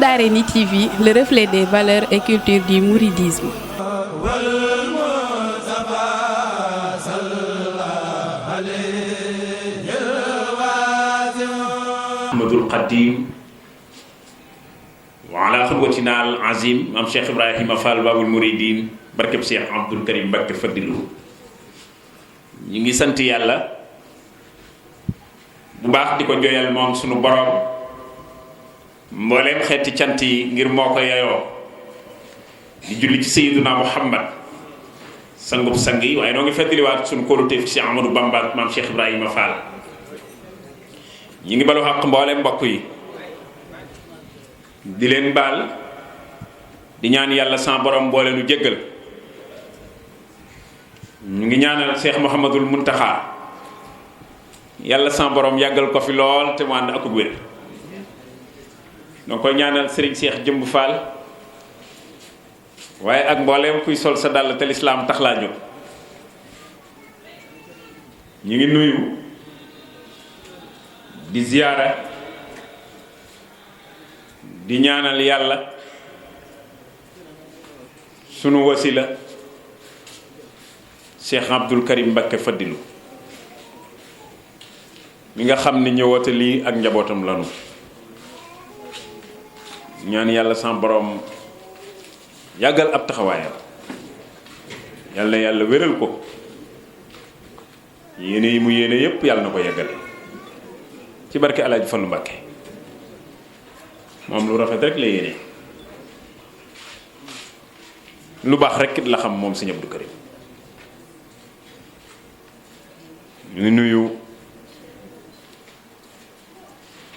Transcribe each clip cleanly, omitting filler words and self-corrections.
Darayni TV, le reflet des valeurs et cultures du mouridisme. Ahmadul Qadim wa ala xudwatina al azim am Cheikh Ibrahima Fall Babul Mouridine barkeb Cheikh Abdoul Karim Mbacké Fadilou. ñu ngi sant yàlla bu baax di ko joyal moom sunu borom mbooleem xeeti cant yi ngir moo ko yeyoo di julli ci Sayyiduna Muhammad sangub sang yi waaye noo ngi feddaliwaat sunu kóoluteef ci Cheikh Amadou Bamba ak maam Cheikh Ibrahima Fall. ñu ngi balu xaq mbooleem mbokk yi di leen baal di ñaan yàlla sa borom mboole nu jéggal. ñu ngi ñaanal Cheikh Mouhamadul Muntaxa yàlla sa borom yàggal ko fi lool te mu ànd ak wér. donc koy ñaanal Serigne Cheikh Jëmb Fall waaye ak mbooleem kuy sol sa dàll te lislaam tax laa jóg. ñu ngi nuyu di ziyaara di ñaanal yàlla sunu wasila Cheikh Abdoul Karim Mbacké Fadilou mi nga xam ni ñëwate lii ak njabootam lanu ñaan yàlla sa borom yàggal ab taxawaayam yàlla yàlla wéral ko yéene yi mu yéene yépp yàlla na ko yàggal ci barke Alaaji Fallu Mbacké moom lu rafet rek la yéene lu baax rek la xam moom Sëñ Abdou Karim. ñu ngi nuyu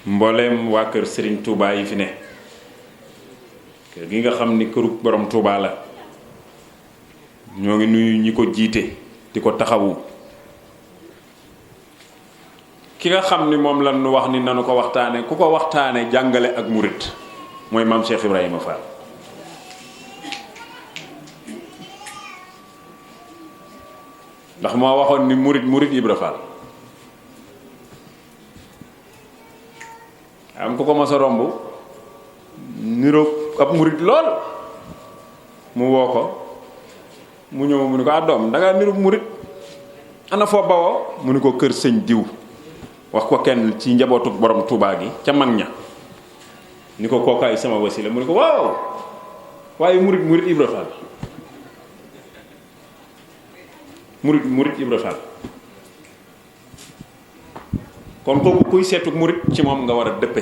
mbooleem waa kër Serigne Touba yi fi ne kër gi nga xam ni këru borom Touba la ñoo ngi nuyu ñi ko jiite di ko taxawu ki nga xam ni moom lan nu wax ni nanu ko waxtaane ku ko waxtaane jàngale ak murit mooy maam Cheikh Ibrahima Fall. ndax moo waxoon ni murit Ibra Fall am ko mos a romb niroog ab murit lool mu woo ko mu ñëw mu ni ko doom dangaa niroog murit ana foo bawoo mu ni ko kër sëñ diw wax ko kenn ci njabootu borom Touba gi ca mag ña ni ko kookaay sama wasila mu ni ko waaw waaye murit Ibra Fall murit Ibra Fall kon kooku kuy seetu murit ci moom nga war a dëppe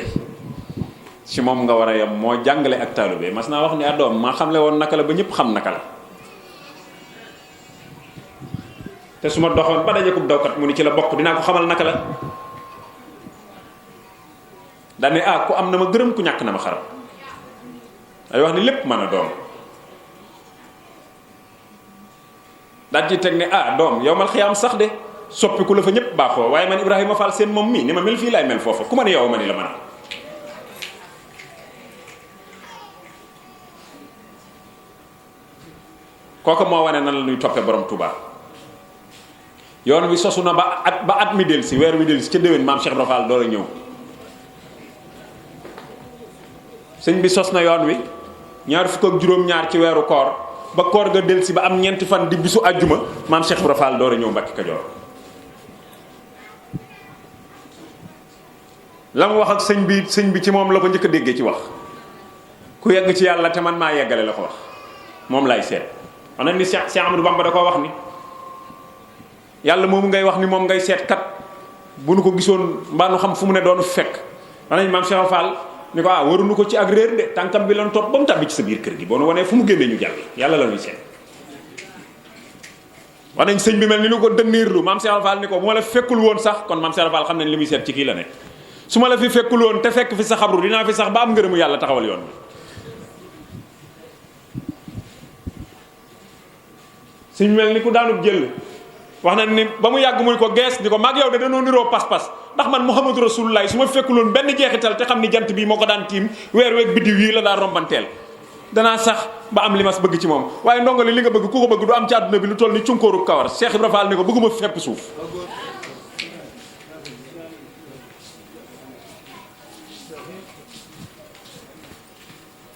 ci moom nga war a yam moo jàngale ak taalibe mas naa wax ni doom maa xamle woon naka la ba ñëpp xam naka la te su ma doxoon ba daje ko dawkat mu ni ci la bokk dinaa ko xamal naka la daane ku am na ma gërëm ku ñàkk na ma xaram day wax ni lépp mën a doom daal di teg ne doom yow mal xiyaam sax de soppiku la fa ñëpp baaxoo waaye man Ibrahima Fall seen moom mii ni ma mel fii laay mel foofa ku ma ne yow ma ni la mën a kooku moo wane nan la ñuy toppee borom Touba yoon wi sosu na ba at mi del si weer wi del si ca déwén maam Cheikh Ibra Fall door a ñëw sëñ bi sos na yoon wi ñaar fukk ak juróom-ñaar ci weeru koor ba koor ga del si ba am ñeenti fan di bisu àjjuma maam Cheikh Ibra Fall door a ñëw Mbàkke Kajoor la mu wax ak sëñ bi ci moom la ko njëkk a déggee ci wax ku yegg ci yàlla te man maa yeggale la ko wax moom laay seet wax na ni Cheikh Amadou Bamba da koo wax ni yàlla moomu ngay wax ni moom ngay seet kat bu nu ko gisoon mbaa nu xam fu mu ne doonu fekk wax nañ maam Cheikh Fall ni ko waruñu ko ci ak réer de tànkam bi lan topp ba mu tàbbi ci sa biir kër gi boo nu wanee fu mu génnee ñu jàll yàlla la ñuy seet wax nañ sëñ bi mel ni lu ko dënniirlu maam Cheikh Fall ni ko bu ma la fekkul woon sax kon maam Cheikh Fall xam nañ li muy seet ci kii la ne su ma la fi fekkul woon te fekk fi sa xabru dinaa fi sax ba am ngërëmu yàlla taxawal yoon bi suñ mel ni ku daanub jël wax na ni ba mu yàgg muy ko gees ni ko maag yow de danoo niroo pas-pas ndax man Muhammadu Rasulullah su ma fekkuloon benn jeexital te xam ni jant bii moo ko daan tiim weer weeg biddiw yi la daan rombanteel danaa sax ba am li ma bëgg ci moom waaye ndongo li nga bëgg ku ko bëgg du am ci àdduna bi lu toll ni cunkóoru kawar Cheikh Ibra Fall ni ko bëgguma fepp suuf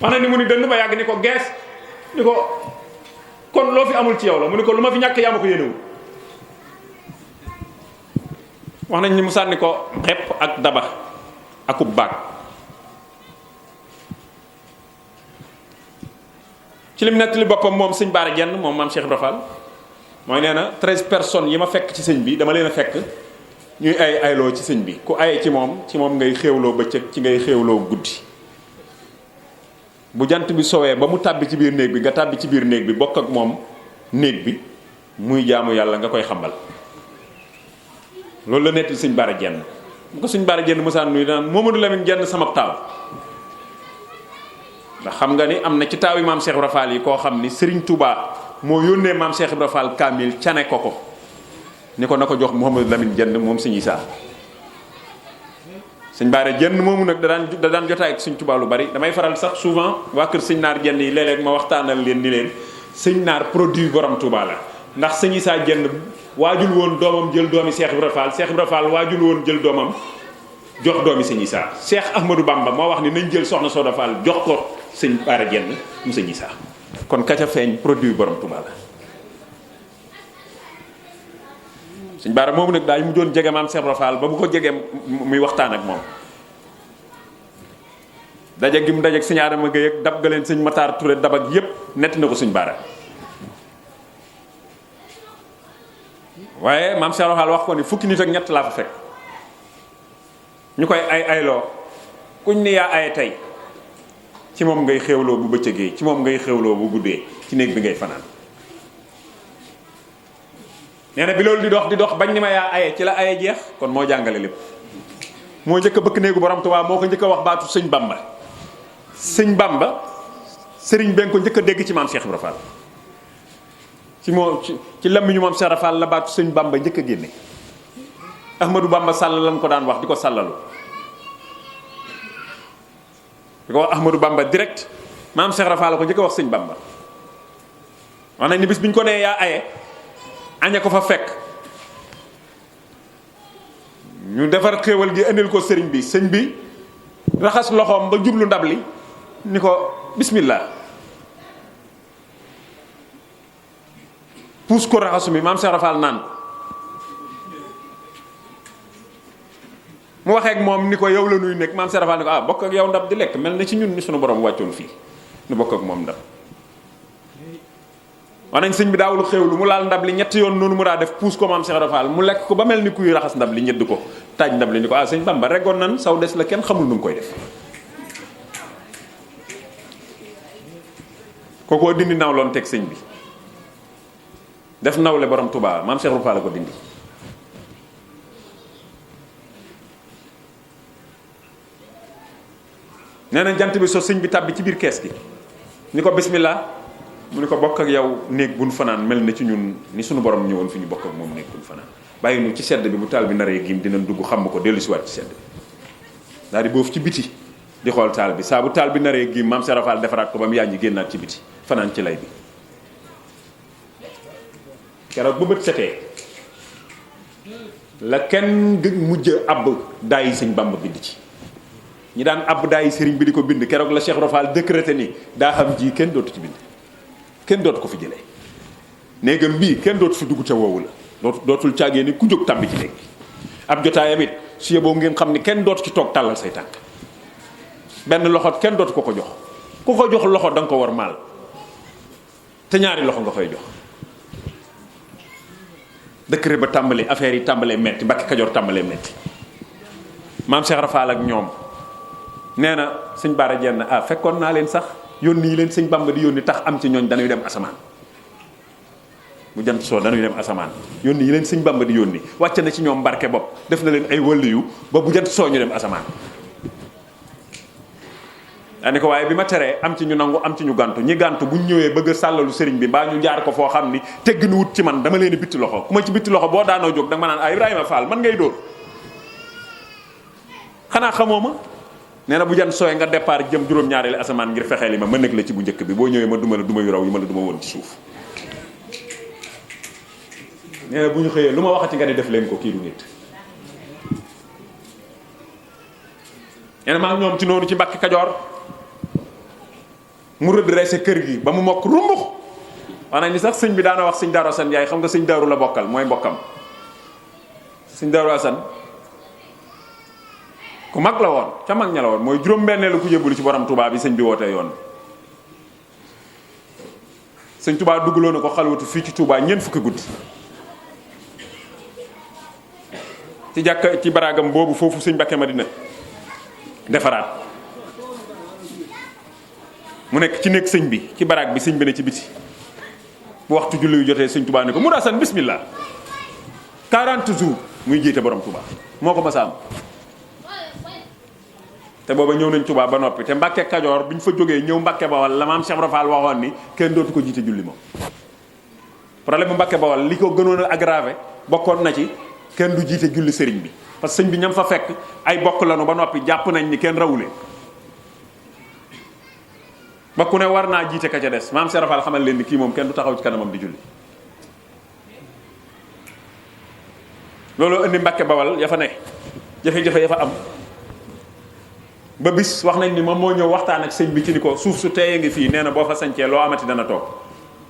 wax na ni mu ni dënd ba yàgg ni ko gees ni ko kon loo fi amul ci yow la mu ni ko lu ma fi ñàkk yaa ma ko yéenewu wax nañ ni mu sànni ko xepp ak daba akub baag ci lim nettali boppam moom sëñ Baara Jenn moom maam Cheikh Ibra Fall mooy nee na 13 personnes yi ma fekk ci sëñ bi dama leen a fekk ñuy ayloo ci sëñ bi ku aye ci moom ngay xéewloo bëccëg ci ngay xéewloo guddi bu jant bi sowee ba mu tàbbi ci biir néeg bi nga tàbbi ci biir néeg bi bokk ak moom néeg bi muy jaamu yàlla nga koy xambal loolu la nettali sëñ Baara Jenn bu ko sëñ Baara Jenn mosaan nuyu daan Momadou Lamine Jenn sama taaw ndax xam nga ni am na ci taaw yi maam Cheikh Ibra Fall yi koo xam ni Serigne Touba moo yónnee maam Cheikh Ibra Fall kaamil cane ko ni ko na ko jox Mouhamadou Lamine Jenn moom sëñ Isaa sëñ Baara Jenn moomu nag da daan jotaay ak sëñ Touba lu bari damay faral sax souvent waa kër sëñ Naar Jenn yi léeg-léeg ma waxtaanal leen ni leen sëñ Naar produit borom Touba la ndax sëñ Isaa Jenn waajul woon doomam jël doomi Cheikh Ibra Fall Cheikh Ibra Fall waajul woon jël doomam jox doomi sëñ Isaa Cheikh Ahmadou Bamba moo wax ni nañ jël soxna Soda Fall jox ko sëñ Baara Jenn mu sëñ Isaa kon ka ca feeñ produit borom Touba la sëñ Baara moomu nag daal mu doon jege maam Cheikh Ibra Fall ba bu ko jegee muy waxtaan ak moom daje gi mu daje ak sëñ Adama Gueye ak dab ga leen sëñ Matar Touré dab ak yépp netti na ko sëñ Baara waaye maam Cheikh Ibra Fall wax ko ni fukki nit ak ñett laa fa fekk ñu koy ayloo kuñ ni yaa aye tey ci moom ngay xéewloo bu bëccëgee ci moom ngay xéewloo bu guddee ci néeg bi ngay fanaan nee na bi loolu di dox bañ ni ma yaa aye ci la aye jeex kon moo jàngale lépp moo njëkk a bëkk néegu borom Tuubaa moo ko njëkk a wax baatu sëñ Bamba sëriñ ben ko njëkk a dégg ci maam Cheikh Ibra Fall ci lammiñu maam Cheikh Ibra Fall la baatu sëñ Bamba njëkk a génne Ahmadou Bamba Sall lañ ko daan wax di ko sàllalu di ko wax Ahmadou Bamba direct maam Cheikh Ibra Fall la ko njëkk a wax sëñ Bamba wax nañ ni bis bi ñu ko nee yaa aye aña ko fa fekk ñu defar xéewal gi indil ko sëriñ bi sëñ bi raxas loxoom ba jublu ndab li ni ko bismillah puus ko raxasu mi maam Cheikh Ibra Fall naan mu waxee ak moom ni ko yow la nuy nekk maam Cheikh Ibra Fall ni ko bokk ak yow ndab di lekk mel na ci ñun ni sunu borom wàccoon fii nu bokk ak moom ndab wax nañ sëñ bi daawul xéewlu mu laal ndab li ñetti yoon noonu mu daa def puus ko maam Cheikh Ibra Fall mu lekk ko ba mel ni kuy raxas ndab li ñedd ko taaj ndab li ni ko sëñ Bamba reggoon nan saw des la kenn xamul nu mu koy def kookoo dindi nawloon teg sëñ bi def nawle borom Touba maam Cheikh Ibra Fall la ko dindi nee na jant bi so sëñ bi tàbbi ci biir kees gi ni ko bismillah mu ni ko bokk ak yow néeg buñ fanaan mel na ci ñun ni suñu borom ñëwoon fi ñu bokk ak moom néeg buñ fanaan bàyyi nu ci sedd bi bu taal bi naree giim dinañ dugg xam ko dellu si waat ci sedd bi daal di boofu ci biti di xool taal bi saa bu taal bi naree giim maam Cheikh Ibra Fall defaraat ko ba mu yànji génnaat ci biti fanaan ci lay bi keroog bu bët setee la kenn mujj àbb daayi sëñ Bamba bind ci ñi daan àbb daayi sëriñ bi di ko bind keroog la Cheikh Ibra Fall décrété ni daa xam ji kenn dootu ci bind kenn dootu ko fi jëlee néegam bii kenn dootu fi dugg ca woowu la dootul caagee ni ku jóg tàbbi ci néeg bi ab jotaayam it su yeboo ngeen xam ni kenn dootu ci toog tàllal say tànk benn loxo kenn dootu ko jox ku ko jox loxo da nga ko war maal te ñaari loxo nga koy jox décret ba tàmbali affaire yi tàmbalee metti Mbàkke Kajoor tàmbalee metti maam Cheikh Ibra Fall ak ñoom nee na sëñ Baara Jenn fekkoon naa leen sax yónni yi leen sëñ Bamba di yónni tax am ci ñooñ dañuy dem asamaan bu jant soo dañuy dem asamaan yónni yi leen sëñ Bamba di yónni wàcc na ci ñoom barke bopp def na leen ay waliyu ba bu jant soo ñu dem asamaan daani ko waaye bi ma teree am ci ñu nangu am ci ñu gàntu ñi gàntu buñ ñëwee bëgg a sàllalu sëriñ bi mbaa ñu jaar ko foo xam ni tegg nu wut ci man dama leen bitti loxo ku ma ci bitti loxo boo daanoo jóg da nga ma naan Ibrahima Fall man ngay dóor xanaa xamoo ma nee na bu jant sooy nga départ jëm juróom-ñaareelu asamaan ngir fexee li ma nekk la ci bu njëkk bi boo ñëwee ma duma la duma yu raw yi ma la duma woon ci suuf nee na bu ñu xëyee lu ma waxati nga ni def leen ko kii du nit nee na maa ngi ñoom ci noonu ci Mbàkke Kajoor mu redressé kër gi ba mu mokk rumbux. wax nañ ni sax sëñ bi daana wax sëñ Daaru Asan Njaay xam nga sëñ Daaru la bokkal mooy mbokkam sëñ Daaru Asan ku mag la woon ca mag ña la woon mooy juróom-benneelu ku jébbalu ci borom Touba bi sëñ bi wootee yoon sëñ Touba duggloo na ko xalwatu fii ci Touba ñeent fukki guddi ci jàkka ci baraagam boobu foofu sëñ Mbakke Madina defaraat mu nekk ci nekk sëñ bi ci baraag bi sëñ bi ne ci biti bu waxtu julli yu jotee sëñ Touba ne ko Mourou Assane bismillah 40 jours muy jiite borom Touba moo ko mas a am te booba ñëw nañ Touba ba noppi te Mbàkke Kajoor bi ñu fa jógee ñëw Mbàkke Bawal la maam Cheikh Ibra Fall waxoon ni kenn dootu ko jiite julli moom problème bu Mbàkke Bawal li ko gënoon a aggravé bokkoon na ci kenn du jiite julli sëriñ bi parce que sëñ bi ñam fa fekk ay bokk lanu ba noppi jàpp nañ ni kenn rawule ba ku ne war naa jiite ka ca des maam Cheikh Ibra Fall xamal leen ni kii moom kenn du taxaw ci kanamam di julli loolu indi Mbàkke Bawal ya fa ne jafe-jafe ya fa am ba bis wax nañ ni moom moo ñëw waxtaan ak sëñ bi ci ni ko suuf su teeye ngi fii nee na boo fa sañcee loo amati dana toog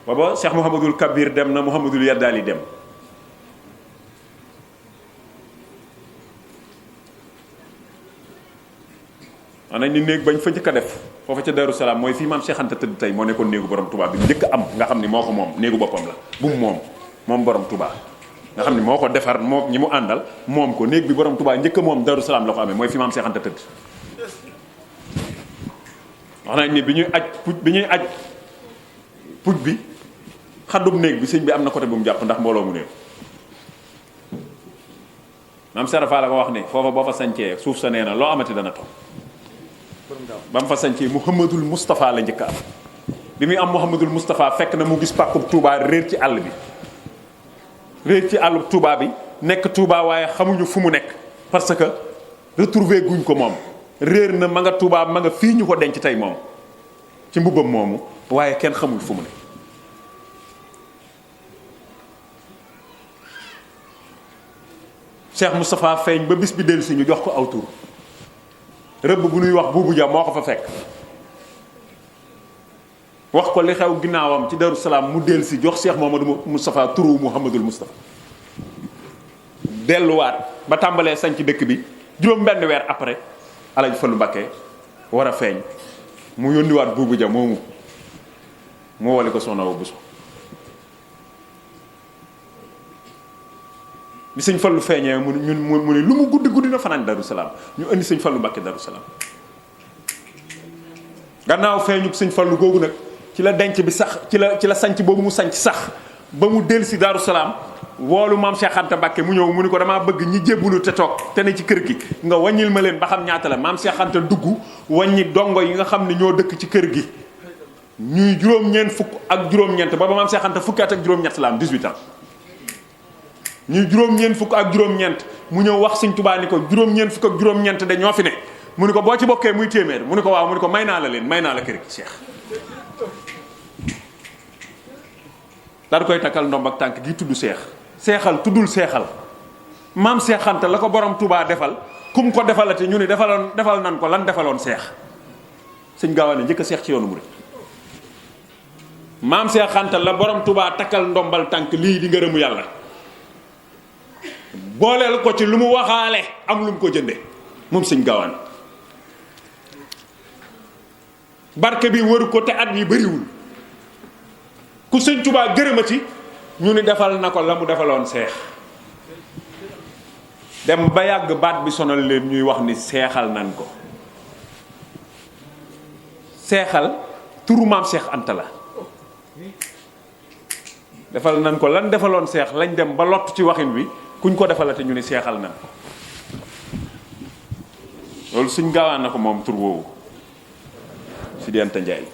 booba Cheikh Mouhamadul Kabir dem na Mouhamadul Yaddaali dem wax nañ ni néeg bañ fa njëkk a def foofa ca Darou Salaam mooy fii maam Cheikh Anta tëdd tey moo nekkoon néegu borom Touba bi njëkk am nga xam ni moo ko moom néegu boppam la bu mu moom borom Touba nga xam ni moo ko defar moo ñi mu àndal moom ko néeg bi borom Touba njëkk a moom Darou Salaam la ko amee mooy fi maam Cheikh Anta tëdd wax nañ ni bi ñuy aj puj bi xaddub néeg bi sëñ bi am na côté bu mu jàpp ndax mbooloo mu néew maam Serafa la ko wax ne foofa boo fa sañcee suuf sa nee na loo amati dana toog ba mu fa sañcee Mouhamadul Moustapha la njëkk am bi muy am Mouhamadul Moustapha fekk na mu gis pàkkub Touba réer ci àll bi réer ci àllub Touba bi nekk Touba waaye xamuñu fu mu nekk parce que retrouvé guñ ko moom réer na ma nga Touba ma nga fii ñu ko denc tey moom ci mbubbam moomu waaye kenn xamul fu mu ne Cheikh Moustapha feeñ ba bis bi dellu si ñu jox ko aw tur rëbb bu ñuy wax buubu ja moo ko fa fekk wax ko li xew ginnaawam ci Darou Salaam mu dellu si jox Cheikh Mouhamadou Moustapha turu Mouhamadul Moustapha delluwaat ba tàmbalee sañ ci dëkk bi juróom benn weer après Alaaji Fallu Mbakke war a feeñ mu yónniwaat buubu ja moomu mu woli ko soxna wa Buso bi sëñ Fallu feeñee mu ne lu mu guddi na fanaan Darou Salaam ñu indi sëñ Fallu Mbakke Darou Salaam gannaaw feeñu sëñ Fallu googu nag ci la denc bi sax ci la sanc boobu mu sanc sax ba mu dellu si Darou Salaam woolu maam Cheikh Anta Mbakke mu ñëw mu ni ko damaa bëgg ñi jébbulu te toog te ne ci kër gi nga wàññil ma leen ba xam ñaata la maam Cheikh Anta dugg wàññi dongo yi nga xam ne ñoo dëkk ci kër gi ñuy juróom-ñeent fukk ak juróom-ñeent ba maam Cheikh Anta fukki at ak juróom-ñett la am 18 ans ñuy juróom-ñeent fukk ak juróom-ñeent mu ñëw wax Sëñ Tuubaa ni ko juróom-ñeent fukk ak juróom-ñeent de ñoo fi ne mu ni ko boo ci bokkee muy téeméer mu ni ko waaw mu ni ko may naa la leen may naa la kër gi Cheikh daal koy takkal ndomb ak tànk gi tudd Cheikh seexal tuddul seexal maam Cheikh Anta la ko borom Touba defal kum ko defalati ñu ni defal nan ko lan defaloon Cheikh sëñ Gaawaan njëkk a Cheikh ci yoonu murid maam Cheikh Anta la borom Touba takkal ndombal tànk lii di ngërëmu yàlla booleel ko ci lu mu waxaale am lu mu ko jënde moom sëñ Gaawaan barke bi wëru ko te at yi bariwul ku sëñ Touba gërëmati ñu ni defal na ko la mu defaloon Seex dem ba yàgg baat bi sonal leen ñuy wax ni seexal nan ko seexal turu maam Cheikh Anta la defal nan ko lan defaloon Seex lañ dem ba lott ci waxin wi kuñ ko defalate ñu ni seexal nan ko loolu suñ Gaawaan na ko moom tur woowu Sidi Anta Njaay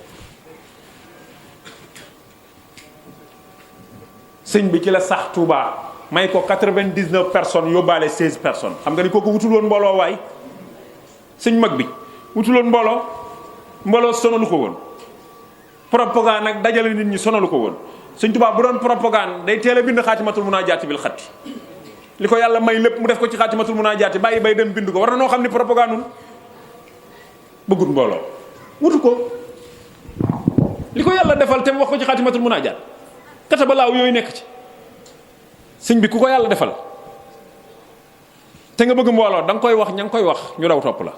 sëñ bi ci la sax Touba may ko 99 personnes yóbbaale 16 personnes xam nga ni kooku wutul woon mbooloo waay sëñ mag bi wutul woon mbooloo sonalu ko woon propagande nag dajale nit ñi sonalu ko woon sëñ Touba bu doon propagande day teel a bind xaatimatul munaajaati bil xatti li ko yàlla may lépp mu def ko ci xaatimatul munaajaati bàyyi bay dem bind ko war na noo xam ni propagande bëggut mbooloo wutu ko li ko yàlla defal te mu wax ko ci xaatimatul munaajaat kataba laaw yooyu nekk ci sëñ bi ku ko yàlla defal te nga bëgg mbooloo da nga koy wax ña nga koy wax ñu daw topp la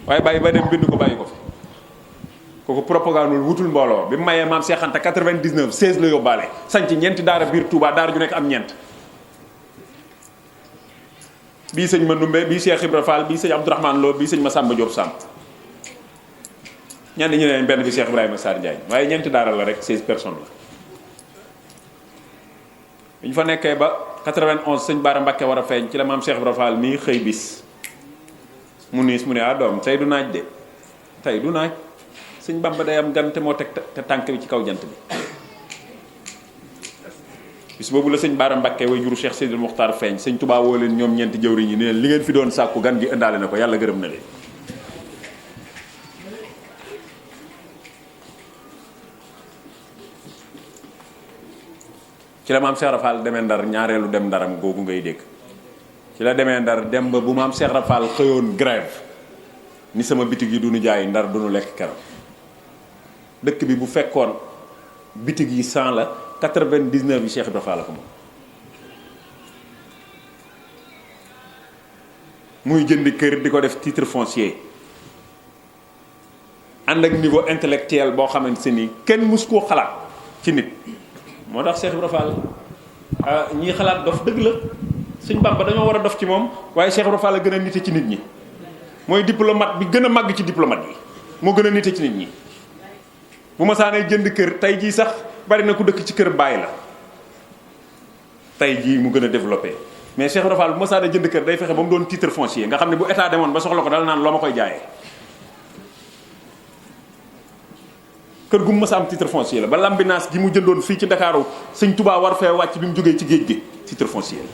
waaye bàyyi ba dem bind ko bàyyi ko fi kooku propagandul wutul mbooloo bi mu mayee maam Cheikh Anta 99 16 la yóbbaale sanc ñeenti daara biir Touba daara ju nekk am ñeent bii sëñ Mandoumbe bii Cheikh Ibra Fall bii sëñ Abdourahmane Lo bii sëñ Massamba Diop Samb ñenn ñu ne benn bi Cheikh Ibrahima Sarr Ndiaye waaye ñeenti daara la rek 16 personnes la bi ñu fa nekkee ba 91 sëñ Baara Mbakke war a feeñ ci la maam Cheikh Ibra Fall mii xëy bis mu niis mu ne ah doom tey du naaj de tey du naaj sëñ Bamba day am gan te moo teg te tànk bi ci kaw jant bi bis boobu la sëñ Baara Mbakke way juru Cheikh Seydil Mokhtar feeñ sëñ Touba woo leen ñoom ñeenti jëwriñ yi ne leen li ngeen fi doon sàkku gan gi indaale na ko yàlla gërëm na leen ci la maam Cheikh Rafal demee Ndar ñaareelu dem Ndaram googu ngay dégg ci la demee Ndar dem ba bu maam Cheikh Rafal xëyoon grève ni sama bitig yi du ñu jaay Ndar du ñu lekk keroog dëkk bi bu fekkoon bitig yi 100 la 99 yi Cheikh Ibra Fall la ko moom muy jënd kër di ko def titre foncier ànd ak niveau intellectuel boo xamante ni kenn mus koo xalaat ci nit moo tax Cheikh Ibra Fall ñii xalaat dof dëgg la Sëñ Bamba dañoo war a dof ci moom waaye Cheikh Ibra Fall a gën a nite ci nit ñi mooy diplomate bi gën a màgg ci diplomate yi moo gën a nite ci nit ñi bu ma saanee jënd kër tey jii sax bari na ku dëkk ci kër bàyyi la tey jii mu gën a développé mais Cheikh Ibra Fall bu ma saanee jënd kër day fexe ba mu doon titre foncier nga xam ne bu état demoon ba soxla ko dala naan loo ma koy jaayee kër gu mu mës a am titre foncier la ba lambinaas gi mu jëndoon fii ci Ndakaaru sëñ Touba war fee wàcc bi mu jógee ci géej gi titre foncier la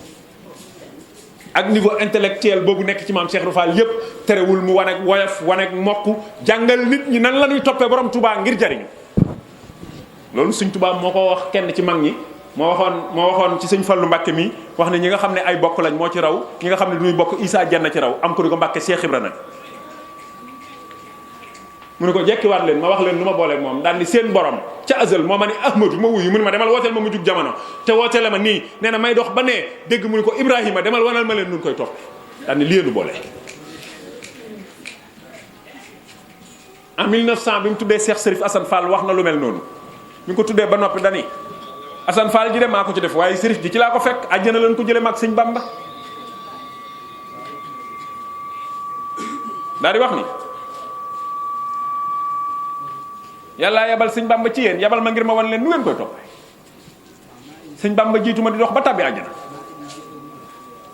ak niveau intellectuel boobu nekk ci maam Cheikh Ibra Fall yépp terewul mu wane ak woyof wane ak mokk jàngal nit ñi nan la ñuy toppee borom Touba ngir jariñu loolu sëñ Touba moo ko wax kenn ci mag ñi moo waxoon ci sëñ Fallu Mbàkke mi wax ne ñi nga xam ne ay bokk lañ moo ci raw ñi nga xam ne du ñuy bokk Issa Dieng ci raw am ko ni ko Mbàkke Cheikh Ibra nag mu ne ko jekkiwaat leen ma wax leen lu ma booleeg moom daal ni seen borom ca azal moo ma ne Ahmadu ma wuyu mu ne ma demal wooteel ma mu jug jamono te wooteel ma nii nee na may dox ba nee dégg mu ne ko Ibrahima demal wanal ma leen nun koy topp daal ni lienu boole en 1900 bi mu tuddee Cheikh Serif Assane Fall wax na lu mel noonu mi ngi ko tuddee ba noppi dani Assane Fall ji de maa ko ci def waaye Serif ji ci laa ko fekk àjjana leen ko jële mag sëñ Bamba daal di wax ni yàlla yabal sëñ Bamba ci yéen yabal ma ngir ma wan leen nu ngeen koy toppee sëñ Bamba jiitu ma di dox ba tàbbi àjjana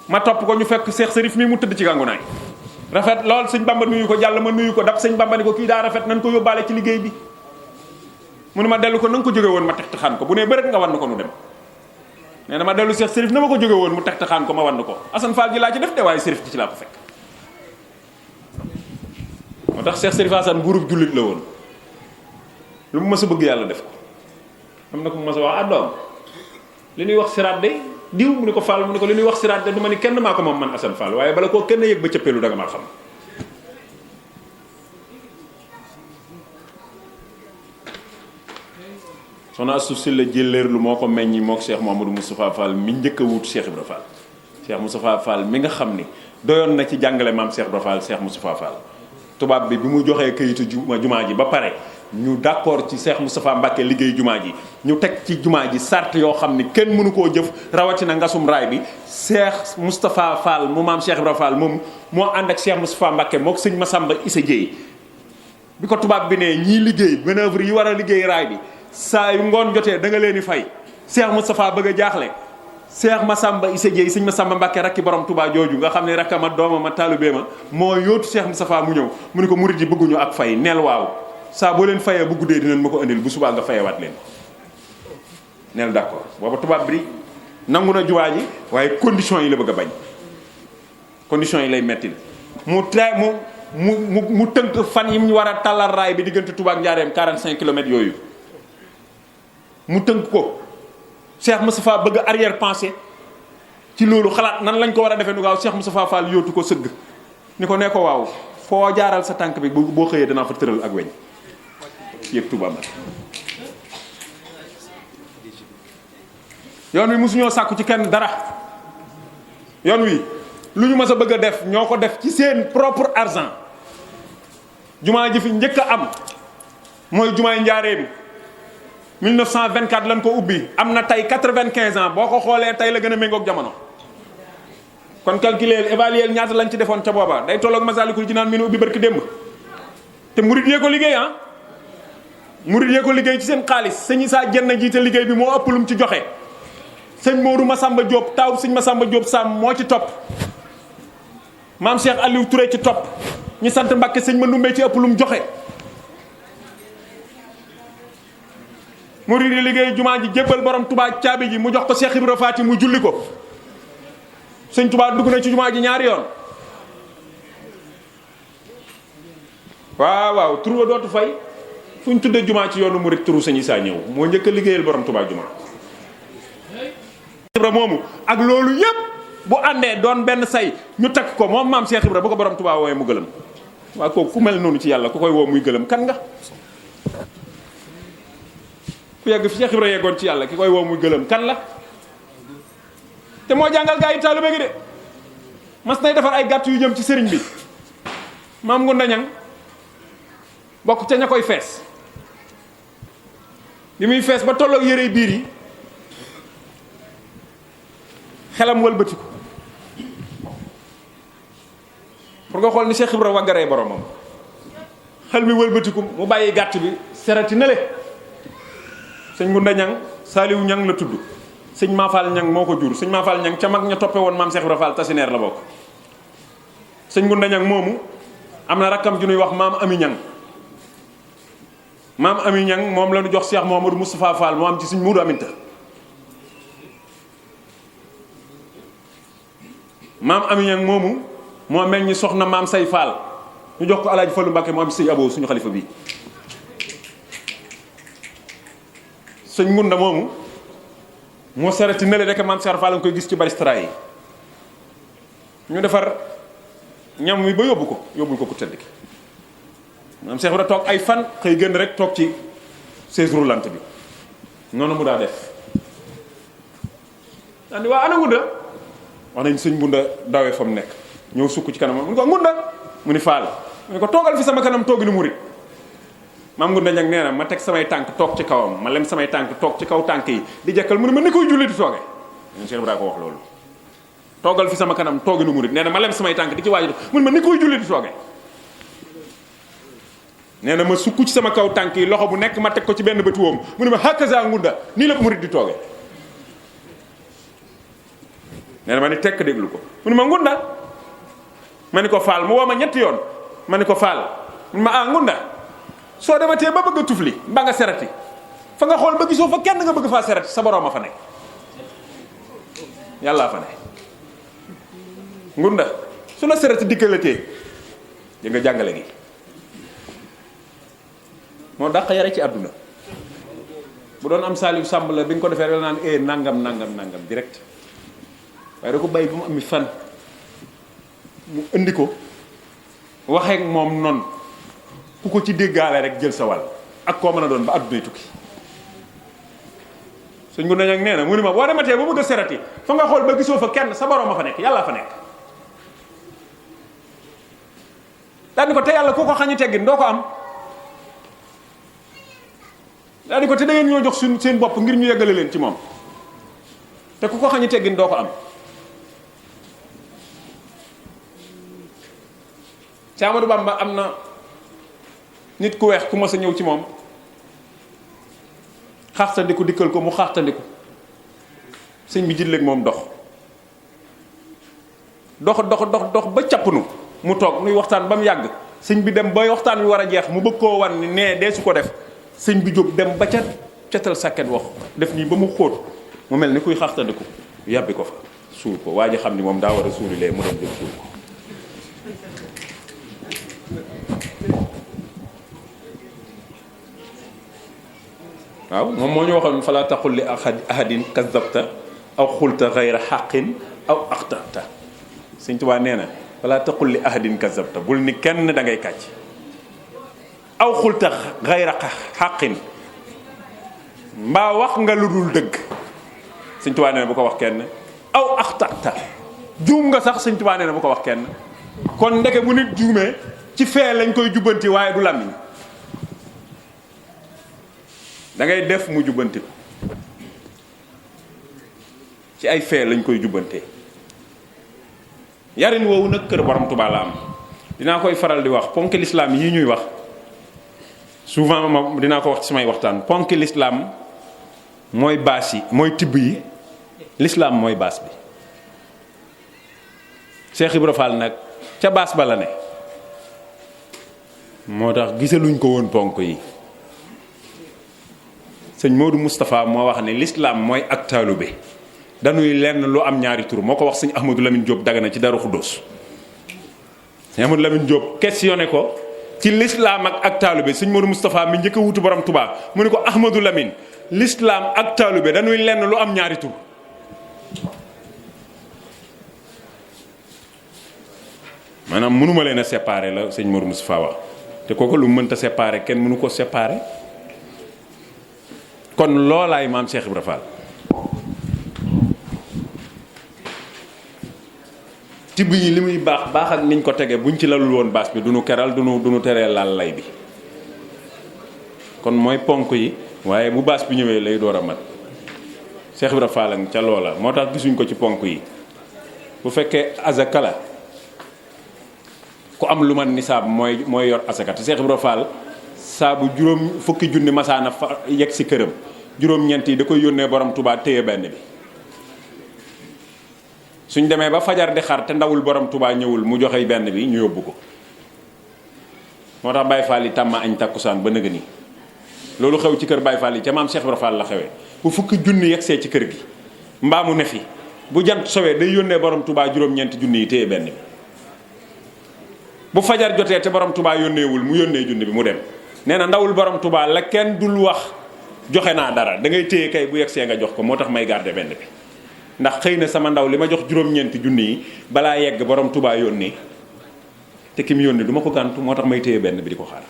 ma topp ko ñu fekk Cheikh Serif mii mu tëdd ci gàngunaay rafet lool sëñ Bamba nuyu ko jàll ma nuyu ko dab sëñ Bamba ni ko kii daa rafet nañ ko yóbbaale ci liggéey bi mu ne ma dellu ko na nga ko jóge woon ma tex xaan ko bu nee bërët nga wan ko nu dem nee na ma dellu Cheikh Serif na ma ko jóge woon mu tex xaan ko ma wan ko Assane Fall ji laa ci def de waaye Serif ji ci laa ko fekk moo tax Cheikh Serif Assane buurub jullit la woon lu mu mës a bëgg yàlla def ko am na ko mu mës a wax addoom li ñuy wax siraat de diw mu ne ko Fall mu ne ko li ñuy wax siraat de du ma ni kenn maa ko moom man Assane Fall waaye bala koo kenn yëg ba cëppeelu da nga maa xam soxna suuf si la jëleerlu moo ko meññi moo ko Cheikh Mouhamadou Moustapha Fall mi njëkk a wut Cheikh Ibra Fall Cheikh Moustapha Fall mi nga xam ni doyoon na ci jàngale maam Cheikh Ibra Fall Cheikh Moustapha Fall tubaab bi mu joxee kayitu jumaa ji ba pare ñu d'accord ci Cheikh Moustapha Mbacké liggéey jumaa ji ñu teg ci jumaa ji sart yoo xam ni kenn mënu koo jëf rawatina ngasum raay bi Cheikh Moustapha Fall mu maam Cheikh Ibra Fall moom moo ànd ak Cheikh Moustapha Mbacké mook sëñ Massamba Issa Dieye bi ko tubaab bi ne ñii liggéey manœuvre yi war a liggéey raay bi saa yu ngoon jotee da nga leen di fay Cheikh Moustapha bëgg a jaaxle Cheikh Massamba Issa Dieye sëñ Massamba Mbacké rakki borom Touba jooju nga xam ne rakkama doomama taalibee ma moo yóotu Cheikh Moustapha mu ñëw mu ne ko murid yi bëgguñu ak fay neel waaw saa boo leen fayee bu guddee dinañ ma ko indil bu subaa nga fayewaat leen neel d'accord booba tubaab bi nangu na jumaa ji waaye conditions yi la bëgg a bañ conditions yi lay mettil mu tënk fan yi mu war a tàllal raay bi diggante Touba ak Njaareem 45 kilomètres yooyu mu tënk ko Cheikh Moustapha bëgg arrière pensée ci loolu xalaat nan lañ ko war a defee nu gaaw Cheikh Moustapha Fall yóotu ko sëgg ni ko nee ko waaw foo jaaral sa tànk bi boo xëyee danaa fa tëral ak weñ fii ak Touba Mbacké yoon wi mosuñoo sàkku ci kenn dara yoon wi lu ñu mës a bëgg a def ñoo ko def ci seen propre argent jumaa ji fi njëkk a am mooy jumaay Njaaréem 1924 lañ ko ubbi am na tey 95 ans boo ko xoolee tey la gën a méngoog jamono kon calculer évaluer ñaata lañ ci defoon ca booba day tolloog Masaalikul Jinaan mi nu ubbi barki démb te murid yee ko liggéey murid yee ko liggéey ci seen xaalis sëñ Isaa Jenn jiite liggéey bi moo ëpp lum ci joxe sëñ Modou Massamba Diop taaw sëñ Massamba Diop Sam moo ci topp maam Cheikh Aliou Touré ci topp ñu sant Mbàkke sëñ Mandoumbe ci ëpp lum joxe murid yi liggéey jumaa ji jébbal borom Touba caabi ji mu jox ko Cheikh Ibra Faati mu julli ko sëñ Touba dugg na ci jumaa ji ñaari yoon waaw tur wa dootu fay fu ñu tuddee jumaa ci yoonu murid turu sëñ Isaa ñëw moo njëkk a liggéeyal borom Touba jumaa Ibra moomu ak loolu yépp bu àndee doon benn say ñu takk ko moom maam Cheikh Ibra bu ko borom Touba woowee mu gëlëm waaw kooku ku mel noonu ci yàlla ku koy woo muy gëlëm kan nga ku yegg fi Cheikh Ibra yeggoon ci yàlla ki koy woo muy gëlëm kan la te moo jàngal gaa yi taalibe gi de mas nay defar ay gàtt yu jëm ci sëriñ bi maam Ngunda Ñang bokk ca ña koy fees li muy fees ba tolloog yére biir yi xelam wëlbatiku pour nga xool ni Cheikh Ibra waggaree boromam xel mi wëlbatiku mu bàyyi gàtt bi serati na le sëñ Ngunda Ñang Saaliwu Ñang la tudd sëñ Mafal Ñang moo ko jur sëñ Mafal Ñang ca mag ña toppe woon maam Cheikh Ibra Fall tasineer la bokk sëñ Ngunda Ñang moomu am na rakkam ju ñuy wax maam Ami Ñang maam Ami Ñang moom la ñu jox Cheikh Mouhamadou Moustapha Fall moo am ci sëñ Muudu Aminta maam Ami Ñang moomu moo mel ñi soxna maam Say Fall ñu jox ko Alaaji Fallu Mbàkke moo am ci sëñ Abo suñu xalifa bi sëñ Ngunda moomu moo sereti nele rek maam Cheikh Fall nga koy gis ci baristra yi ñu defar ñam wi ba yóbbul ko ku tëdd ki maam Cheikh Ibra toog ay fan xëy gën rek toog ci chaise roulante bi noonu mu daa def daandi waa ana Ngunda wax nañ sëñ Ngunda dawee fa mu nekk ñëw sukk ci kanam mu ni ko Ngunda mu ni Fall mu ni ko toogal fi sama kanam toogi nu murit maam Ngunda Ñang nee na ma teg samay tànk toog ci kawam ma lem samay tànk toog ci kaw tànk yi di jekkal mu ne ma ni koy julli di tooge ñun Cheikh Ibra ko wax loolu toogal fi sama kanam toogi nu murit nee na ma lem samay tànk di ci waaju mu ne ma ni koy julli di tooge nee na ma sukk ci sama kaw tànk yi loxo bu nekk ma teg ko ci benn bëtu woom mu ne ma hakaza Ngunda nii la ko murit di tooge nee na ma ni tekk déglu ko mu ne ma Ngunda ma ni ko Fall mu woo ma ñetti yoon ma ni ko Fall mu ne ma Ngunda soo dematee ba bëgg a tufli ba nga serati fa nga xool ba gisoo fa kenn nga bëgg faa serati sa boroom a fa nekk yàllaa fa ne Ngunda su la serati dikkalatee di nga jàngale gi moo dàq yare ci àdduna bu doon am Saliou Samb la bi nga ko defee rek la naan nangam direct waaye da ko bàyyi bu mu ami fan mu indi ko waxeek moom noonu ku ko ci déggaale rek jël sa wàll ak koo mën a doon ba àddunay tukki suñ Ngunda Ñang nee na mu ni ma boo dematee ba bëgg a serati fa nga xool ba gisoo fa kenn sa borom a fa nekk yàlla fa nekk daal ni ko te yàlla ku ko xañu teggin doo ko am daal ni ko te da ngeen ñoo jox seen bopp ngir ñu yeggale leen ci moom te ku ko xañu teggin doo ko am ci Amadou Bamba am na nit ku weex ku ma sa ñëw ci moom xaaxtandiku dikkal ko mu xaaxtandiku sëñ bi jitleeg moom dox ba cappnu mu toog nuy waxtaan ba mu yàgg sëñ bi dem ba waxtaan wi war a jeex mu bëgg koo wan ni nee dee su ko def sëñ bi jóg dem ba ca catal sàkket wax def nii ba mu xóot mu mel ni kuy xaaxtandiku yàbbi ko fa suul ko waa ji xam ni moom daa war a suuli lee mu dem jël suul ko waaw moom moo ñu waxoon fala taqul li ahadin kazabta aw xulta gayra xaqin aw axtata Sëñ Tuubaa nee na fala taqul li ahadin kazabta bul ni kenn da ngay kàcc aw xulta xayra xaqin mbaa wax nga lu dul dëgg Sëñ Tuubaa nee na bu ko wax kenn aw axtata juum nga sax Sëñ Tuubaa nee na bu ko wax kenn kon ndeke bu nit juumee ci fee lañ koy jubbanti waaye du làmmiñ da ngay def mu jubbanti ko ci ay fee lañ koy jubbantee yarin woowu nag kër borom Tuubaa la am dinaa koy faral di wax ponk lislaam yi ñuy wax souvent ma dinaa ko wax ci samay waxtaan ponk lislaam mooy baas yi mooy tibb yi lislaam mooy baas bi Cheikh Ibra Fall nag ca baas ba la ne moo tax gisaluñ ko woon ponk yi sëñ Modou Moustapha moo wax ne lislaam mooy ak taalube dañuy lenn lu am ñaari tur moo ko wax sëñ Ahmadou Lamine Diop Dagana ci Darou Khoudoss sëñ Ahmadou Lamine Diop questionné ko ci lislaam ak taalube sëñ Modou Moustapha mi njëkk a wutu borom Touba mu ne ko Ahmadou Lamine lislaam ak taalube dañuy lenn lu am ñaari tur maanaam mënuma leen a séparer la sëñ Modou Moustapha wax te kooku lu mënta séparer kenn mënu ko séparer kon loolaay maam Cheikh Ibra Fall tibb yi li muy baax baax ak niñ ko tege buñ ci lalul woon baas bi du nu keral du nu teree laal lay bi kon mooy ponk yi waaye bu baas bi ñëwee lay door a mat Cheikh Ibra Fall ca loola moo tax gisuñ ko ci ponk yi bu fekkee azaka la ku am lu man nisaab mooy yor asaka te Cheikh Ibra Fall saabu juróom fukki junni masaana fa yegg si këram juróom-ñeent yi da koy yónnee borom Touba téye benn bi suñ demee ba fajar di xar te ndawul borom Touba ñëwul mu joxe benn bi ñu yóbbu ko moo tax Baye Fall yi tàmma añ takkusaan ba nëga ni loolu xew ci kër Baye Fall yi ca maam Cheikh Ibra Fall la xewee bu fukki junni yeggsee ci kër gi mbaa mu ne fi bu jant sowee day yónnee borom Touba juróom-ñeenti junni yi téye benn bi bu fajar jotee te borom Touba yónneewul mu yónnee junni bi mu dem nee na ndawul borom Touba la kenn dul wax joxe naa dara da ngay téye kay bu yeggsee nga jox ko moo tax may garder benn bi ndax xëy na sama ndaw li ma jox juróom-ñeenti junni yi balaa yegg borom Touba yónnee te ki mu yónnee du ma ko gàntu moo tax may téye benn bi di ko xaar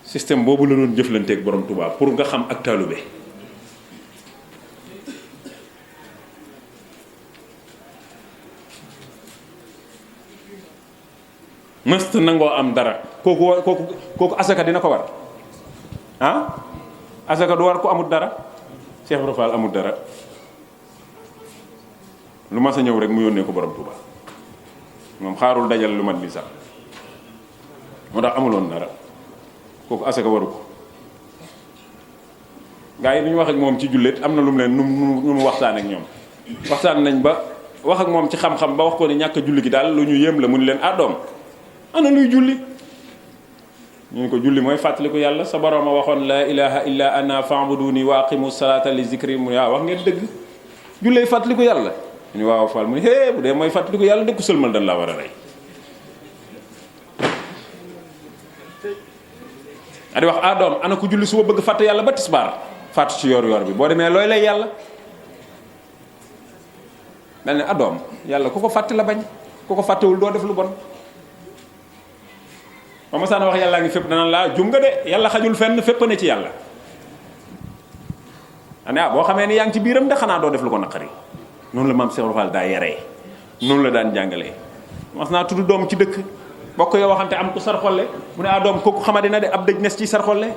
système boobu la doon jëflanteeg borom Touba pour nga xam ak taalube mëst nangoo am dara kooku asaka dina ko war ah asaka du war ko amut dara Cheikh Ibra Fall amut dara lu ma sa ñëw rek mu yónnee ko borom Touba moom xaarul dajal lu mat li sax moo tax amuloon dara kooku asaka waru ko gaa yi bi ñu wax ak moom ci jullit am na lu mu leen nu mu waxtaan ak ñoom waxtaan nañ ba wax ak moom ci xam-xam ba wax ko ne ñàkk julli gi daal lu ñu yéem la mu ni leen doom ana luy julli ñu ne ko julli mooy fàttaliku yàlla sa borom a waxoon la ilaha illa ana fa'buduni wa aqimu salata li zikri mu ne waaw wax ngeen dëgg jullee fàttaliku yàlla ñu ne waaw Fall mu ne hee bu dee mooy fàttaliku yàlla dëkku sëlmal dañ laa war a rey di wax doom ana ko julli suba bëgg fàtte yàlla ba tisbaar fàttu ci yor bi boo demee looy lay yàlla mel ne doom yàlla ku ko fàtte la bañ ku ko fàttewul doo def lu bon ba ma saan wax yàllaa ngi fépp danaan laa jum nga de yàlla xajul fenn fépp ne ci yàlla ane boo xamee ni yaa ngi ci biiram de xanaa doo def lu ko naqari noonu la maam Cheikh Ibra Fall daa yaree noonu la daan jàngalee mas naa tudd doom ci dëkk bokk yoo waxante am ku sarxolle mu ne doom kooku xamadina de ab dëj nes ci sarxolle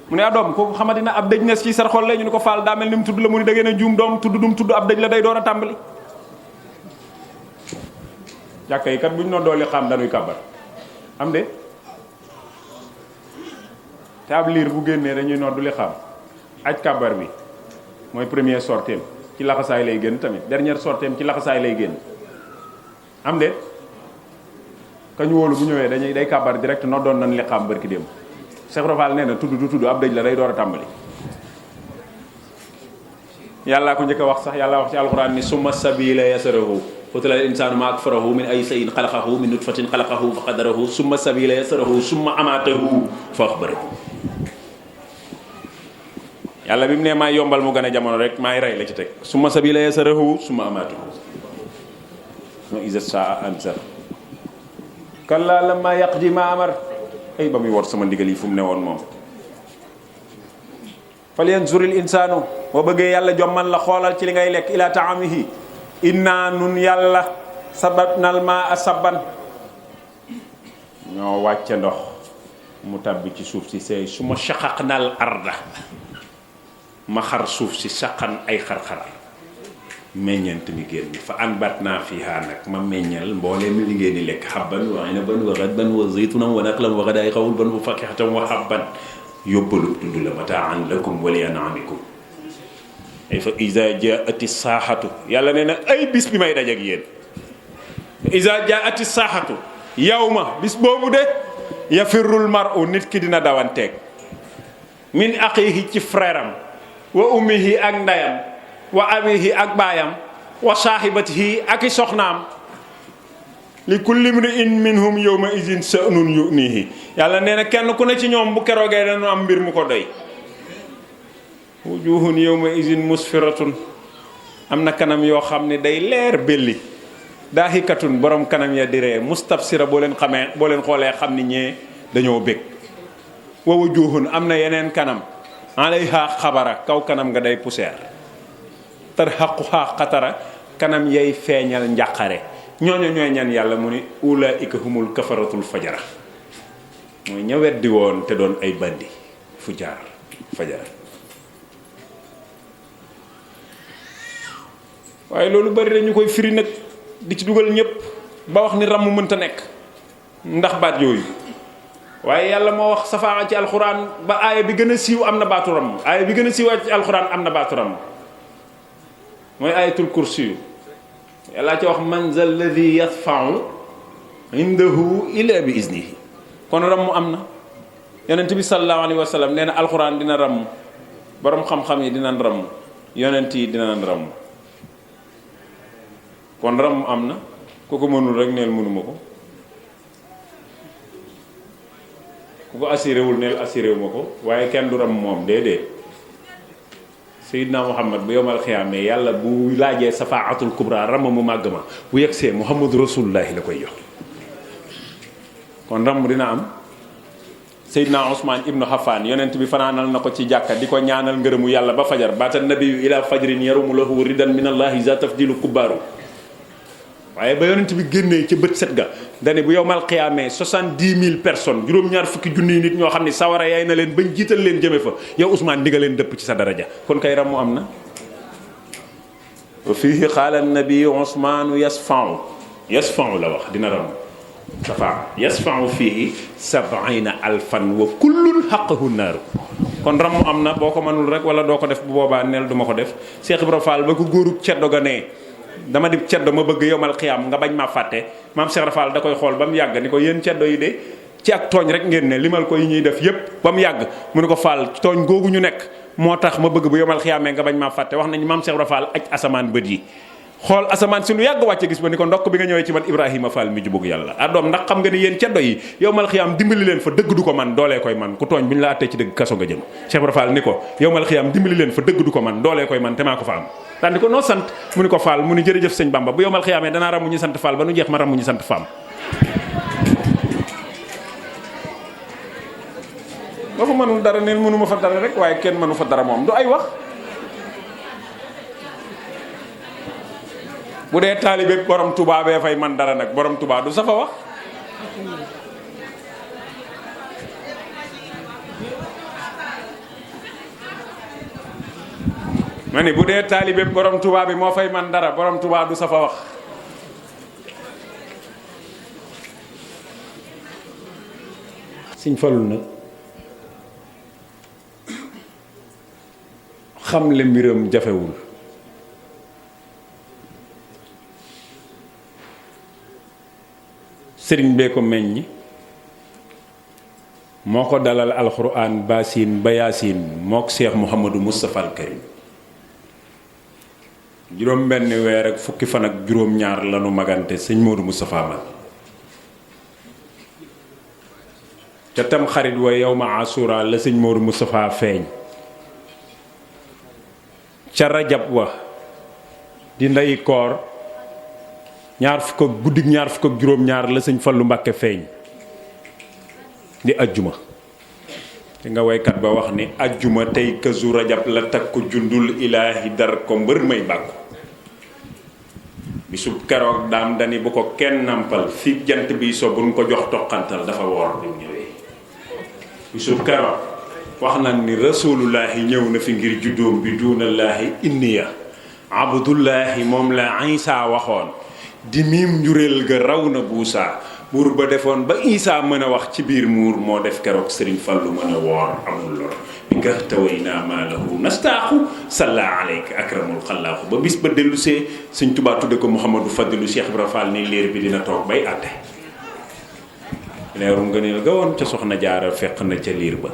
mu ne doom kooku xamadina ab dëj nes ci sarxolle ñu ne ko Fall daa mel ni mu tudd la mu ni da ngeen a juum doom tudd ab dëj la day door a tàmbali jàkka yi kat bu ñu noon dooli xam dañuy kàbbar am de te ab liir bu génnee dañuy noddu li xam aj kàbbar bi mooy premier sorteem ci laxasaay lay génn tamit dernière sorteem ci laxasaay lay génn am de kañ wóolu bu ñëwee day kàbbar direct noddoon nañ li xam barki démb Cheikh Ibra Fall nee na tudd du tudd ab dëj la day door a tàmbali yàllaa ko njëkk a wax sax yàlla wax ci alxuraan ni summa sabila yasarahu qutila al-insaanu maa akfarahu min ayyi shay'in xalaqahu min nutfatin xalaqahu fa qaddarahu summa sabila yasarahu summa amaatahu fa axbarahu yàlla bi mu ne maa yombal mu gën a jamono rek maay rey la ci teg summa sabila yasarahu summa amaatahu no isa saa ansar kallaa lammaa yaqdi maa amar ay ba muy war sama ndigal yi fu mu ne woon moom. falyanzuril insaanu boo bëggee yàlla jommal la xoolal ci li ngay lekk ila taamihi inna nun yàlla sabatnal maa sabban ñoo wàcce ndox mu tàbbi ci suuf si seey su ma shaqaqnal arda ma xar suuf si saqan ay xar-xar meññeent mi génn fa anbatna fiha nag ma meññal mbooleem li ngeen di lekk habban wa inaban wa ghadban wa zaytunan wa naqlan wa ghadaa'iqa ghulban wa fakihatan wa habban yóbbalu tudd la mataan lakum wa li an'amikum ay fa iza jaati saaxatu yàlla nee na ay bis bi may dajak yéen iza jaati saaxatu yawma bis boobu de yafirrul mar'u nit ki dina dawanteeg min axiihi ci frère am wa ummihi ak ndeyam wa abihi ak baayam wa saahibatihi ak i soxnaam li kulli imri'in minhum yawma idin sha'nun yu'nihi yàlla nee na kenn ku ne ci ñoom bu keroogee dañu am mbir mu ko doy wujuhun yawma idin musfiratun am na kanam yoo xam ne day leer belli daahikatun borom kanam ya di ree mustabsira boo leen xoolee xam ni ñee dañoo bég wa wujuhun am na yeneen kanam alayha xabara kaw kanam nga day poussière tarhaquha qatara kanam yay feeñal njàqare ñooñu ñooy ñan yàlla mu ni ulaika humul kafaratul fajara mooy ña weddi woon te doon ay bandi fu jaar fajara waaye loolu bari na ñu koy firi nag di ci dugal ñëpp ba wax ni ramm mënta nekk ndax baat yooyu waaye yàlla moo wax safaa ci alxuraan ba aaya bi gën a siiw am na baatu ramm aaya bi gën a siiw ci alxuraan am na baatu ramm mooy ayatul kursi yu yàlla ci wax man zal ladhi yadfa'u indahu illa bi iznihi kon ramm am na yonent bi sallallahu alayhi wa sallam nee na alxuraan dina ramm borom xam-xam yi dinañ ramm yonent yi dinañ ramm kon ramm am na ku ko mënul rek neel mënuma ko ku ko assuré wul neel assuré wu ma ko waaye kenn du ramm moom déedéet Seydina Muhammad bu yowmal xiyaamee yàlla bu laajee safaatul kubra ramm mu màgg ma bu yegsee Muhammadu Rasulullahi la koy jox kon ramm dina am. Seydina Ousmane Ibnu Xafaan yonent bi fanaanal na ko ci jàkka di ko ñaanal ngërëmu yàlla ba fajar baata nabiyu ila fajrin yarumu lahu ridan min allahi za tafdilu kubbaaru waaye ba yonent bi génnee ca bët set ga dane bu yowmal xiyaamee 70,000 personnes juróom-ñaar fukki junniy nit ñoo xam ne sawara yaay na leen bañ jiital leen jëme fa yow Ousmane di nga leen dëpp ci sa daraja kon kay ramu am na wa fiihi qaala nabiyu Ousmane yasfa'u la wax dina ram safa yasfa'u fiihi 70 alfan wa kullun haqqahu naaru kon ramu am na boo ko mënul rek wala doo ko def bu boobaa neel du ma ko def Cheikh Ibra Fall ba ko góorug ceddo ga nee dama di ceddo ma bëgg yowmal xiyaam nga bañ maa fàtte maam Cheikh Ibra Fall da koy xool ba mu yàgg ni ko yéen ceddo yi de ci ak tooñ rek ngeen ne limal ko yi ñuy def yépp ba mu yàgg mu ne ko Fall tooñ googu ñu nekk moo tax ma bëgg bu yowmal xiyaamee nga bañ maa fàtte wax nañu maam Cheikh Ibra Fall aj asamaan bët yi xool asamaan si lu yàgg wàcce gis ba ni ko ndokk bi nga ñëwee ci man Ibrahima Fall mi jubug yàlla doom ndax xam nga ni yéen ceddo yi yowmal xiyaam dimbali leen fa dëgg du ko man doolee koy man ku tooñ bu ñu la attee ci dëgg kaso nga jëm Cheikh Ibra Fall ni ko yowmal xiyaam dimbali leen fa dëgg du ko man doolee koy man te maa ko fa am daan di ko noo sant mu ni ko Fall mu ni jërëjëf sëñ Bamba bu yowmal xiyaamee danaa ramu ñu sant Fall ba nu jeex ma ramu ñu sant Fam boo fa mënul dara neen mënuma fa dara rek waaye kenn mënu fa dara moom du ay wax bu dee taalibe borom Touba bee fay man dara nag borom Touba du safa wax ma ni bu dee taalibe borom Touba bi moo fay man dara borom Touba du safa wax Sëñ Fallu nag xam le mbiram jafewul sëriñ bee ko meññ moo ko dalal alxuraan baasin ba yaasin mook Cheikh Mouhamadou Moustapha al Karim juróom benn weer ak fukki fan ak juróom-ñaar lanu magante sëñ Modou Moustapha man ca tam xarit wa yow ma asura la sëñ Modou Moustapha feeñ ca rajab wa di ndeyi koor guddig ñaar fukk ak juróom-ñaar la sëñ Fallu Mbàkke feeñ di ajjuma te nga waykat ba wax ni ajjuma tey Kazu Rajab la takku jundul ilaahi dar ko mbër may bàkku bisub keroog daam dani bu ko kenn nampal fi jant bi so buñ ko jox toqantal dafa woor bi ñëwee bisub keroog wax na ni rasulullahi ñëw na fi ngir juddoom bi duunallaahi inniya abdullahi moom la Isa waxoon di miim njuréel ga raw na buusaa buur ba defoon ba Isa mën a wax ci biir muur moo def keroog Sëriñ Fallu mën a woor amul lor bi nga taway naa maa lahu nastaaxu salla aleyka akramul xallaaxu ba bis ba dellusee Sëñ Tuubaa tudde ko Mouhamadou Fadilu Cheikh Ibra Fall ni liir bi dina toog bay àtte leeru ngëneel ga woon ca soxna jaara fekk na ca liir ba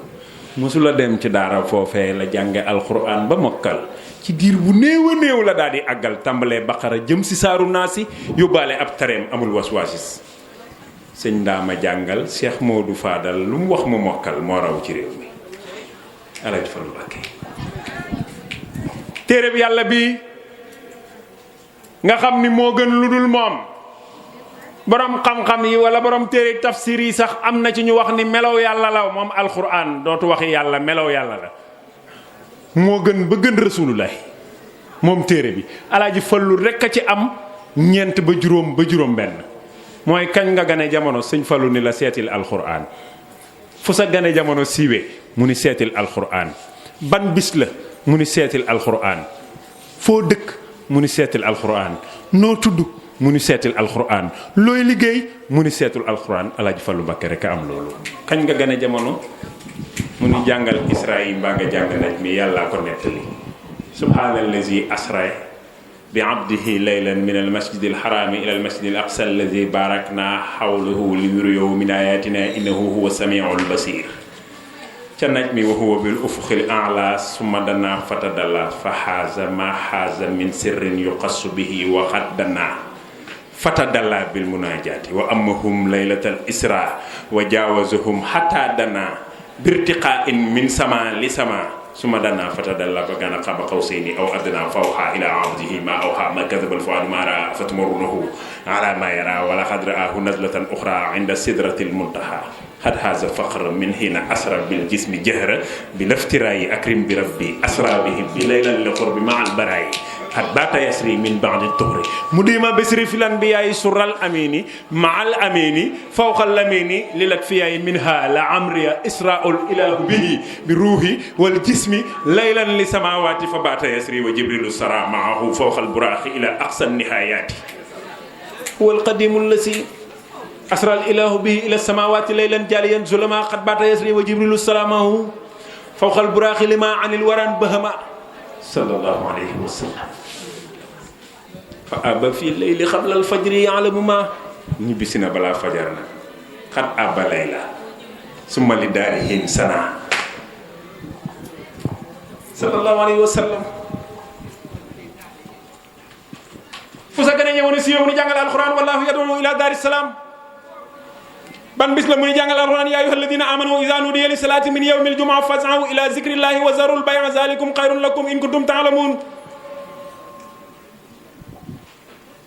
mosula dem ci daara foofee la jànge alxuraan ba mokkal ci diir bu néew a néew la daal di àggal tàmbalee baqara jëm si saaru naasi yóbbaale ab tareem amul waswaasis sëñ Ndaama jàngal Cheikh Modou Fadal lu mu wax mu mokkal moo raw ci réew mi Alaaji Fallu Mbàkke téereb yàlla bi nga xam ni moo gën lu dul moom borom xam-xam yi wala borom téere tafsir yi sax am na ci ñu wax ni melow yàlla la moom alxuraan dootu waxi yàlla melow yàlla la moo gën ba gën rasulullahi moom téere bi Alaaji Fallu rekk a ci am ñeent ba juróom benn mooy kañ nga gane jamono sëñ Fallu ni la seetil alxuraan fu sa gane jamono siiwee mu ni seetil alxuraan ban bis la mu ni seetil alxuraan foo dëkk mu ni seetil alxuraan noo tudd mu ni seetil alxuraan looy liggéey mu ni seetul alxuraan Alaaji Fallu Mbàkke rek a am loolu kañ nga gane jamono mu ni jàngal Israayil mbaa nga jàng naj mi yàllaa ko nettali subhaanallazi asra bi abdihi laylan min almasjidi alxaraami ila almasjidi al aqsa allazi barakna xawlahu li yuriyahu min ayatina innahu huwa samiu albasir ca naj mi wa huwa bil ufuqil a'la summa dana fatadalla fa xaaza ma xaaza min sirrin yuqassu bihi wa xad dana fatadalla bil munajaati wa amahum laylatal isra wa jaawazahum xata dana birtiqaa'in min sama li sama suma dana fatadalla ba gana xaba qawsayni aw adna fa awha ila abdihi ma awha ma kadaba al fuadu ma raa fatmarunahu ala ma yara wa laqad ra'ahu nazlatan ukhra inda sidratil muntaha had haza faqr min hina asra bil jismi jahra bi laftirayi akrim bi rabbi asra bihi bi laylan li qurbi ma al barayi had bata yasri min ba'di tuhri mudima bisri fil anbiya'i surral amini ma al amini fawqa al amini lil akfiya'i minha la amriya isra'ul ilahu bihi bi ruhi wal jismi laylan li samawati fa bata yasri wa jibrilu sara ma'ahu fawqa al buraqi ila aqsa an nihayati huwa al qadim allasi asra al ilahu bihi ila samawati laylan jaliyan zulama qad bata yasri wa jibrilu sara ma'ahu fawqa al buraqi lima anil waran bahama sallallahu alayhi wa sallam fa aba fii layli xabla al fajri yaalamu ma ñibbisi na balaa fajar na xat aba layla summa li daarihim sana sallallahu alayhi wa sallam fu sa gën a ñëwoon si yow ni jàngale alquran wallahu yad'u ila daari salaam ban bis la mu ni jàngale alquran yaa ayyuha alladina amanu iza nudiya li salati min yawmi aljumaa fas'aw ila zikrillahi wa zarul bay'a zalikum xayrun lakum in kuntum ta'lamun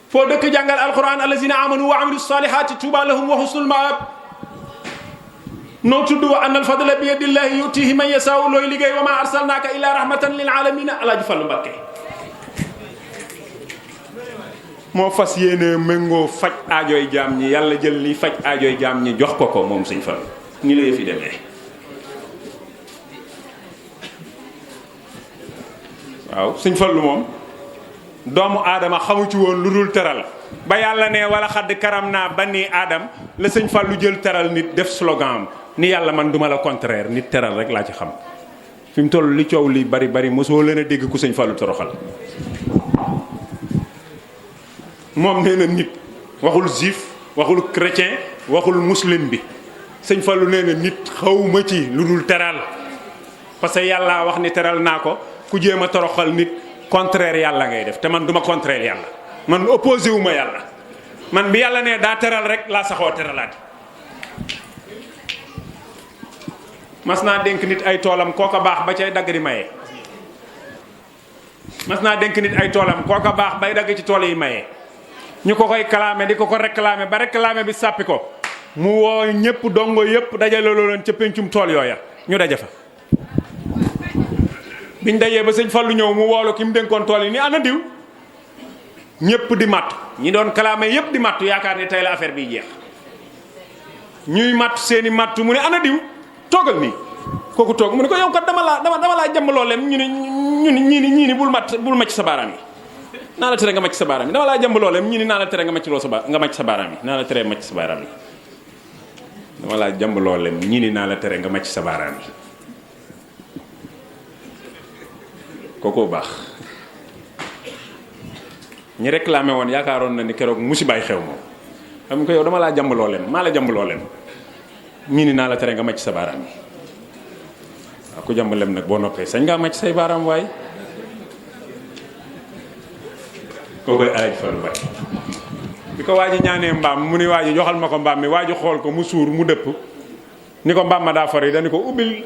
foo dëkk jàngal alquran allazina amanu wa amilu salihati tuuba lahum wa husnul maab noo tudd wa anna alfadla bi yadillahi yutihi man yasaau looy liggéey wa ma arsalnaaka illa rahmatan lil alamina Alaaji Fallu Mbàkke moo fas yéene méngoo faj aajooy jaam ñi yàlla jël li faj aajooy jaam ñi jox ko ko moom Sëñ Fallu ni la yëf yi demee waaw Sëñ Fallu moom doomu aadama xamu ci woon lu dul teral ba yàlla ne wala xadd karam naa bani aadam la Sëñ Fallu jël teral nit def slogan am ni yàlla man duma la contraire nit teral rek laa ci xam fi mu toll li coow li bari bari mosoo leen a dégg ku Sëñ Fallu toroxal moom nee na nit waxul juif waxul chrétien waxul muslim bi Sëñ Fallu nee na nit xawma ci lu dul teral parce que yàlla wax ni teral naa ko ku jéem a toroxal nit contraire yàlla ngay def te man duma contraire yàlla man opposé wu ma yàlla man bi yàlla ne daa teral rek laa saxoo teralaati mas naa dénk nit ay toolam kooka baax ba cay dagg di maye mas naa dénk nit ay toolam kooka baax bay dagg ci tool yi maye ñu ko koy kalaame di ko réclamer ba réclamer bi sàppi ko mu woo ñëpp dongo yëpp dajale leen ca pencum tool yooya ñu daje fa. biñ dajee ba sëñ Fallu ñëw mu woolu ki mu dénkoon tool yi ni ana diw ñëpp di matt ñi doon kalaame yëpp di matt yaakaar ni tey la affaire bi jeex ñuy matt seeni matt mu ne ana diw toogal nii kooku toog mu ne ko yow kat dama laa jàmm looleem ñii ni bul macc sa baaraam yi naa la tere nga macc sa baaraam yi dama laa jàmm looleem ñii ni naa la tere nga macc sa baaraam yi naa la tere macc sa baaraam yi dama laa jàmm looleem ñii ni naa la tere nga macc sa baaraam yi kookoo baax ñi réclamé woon yaakaaroon na ni keroog musibaay xew moom xam ko yow dama laa jàmm looleem maa la jàmm looleem ñii ni naa la tere nga macc sa baaraam yi ku jàmb lem nag boo noppee sañ ngaa màcc say baaraam waay koo koy alaj Fallu Mbakke bi ko waa ji ñaanee mbaam mu ni waa ji joxal ma ko mbaam mi waa ji xool ko mu suur mu dëpp ni ko mbaam ma daa fari dañu ko ubbil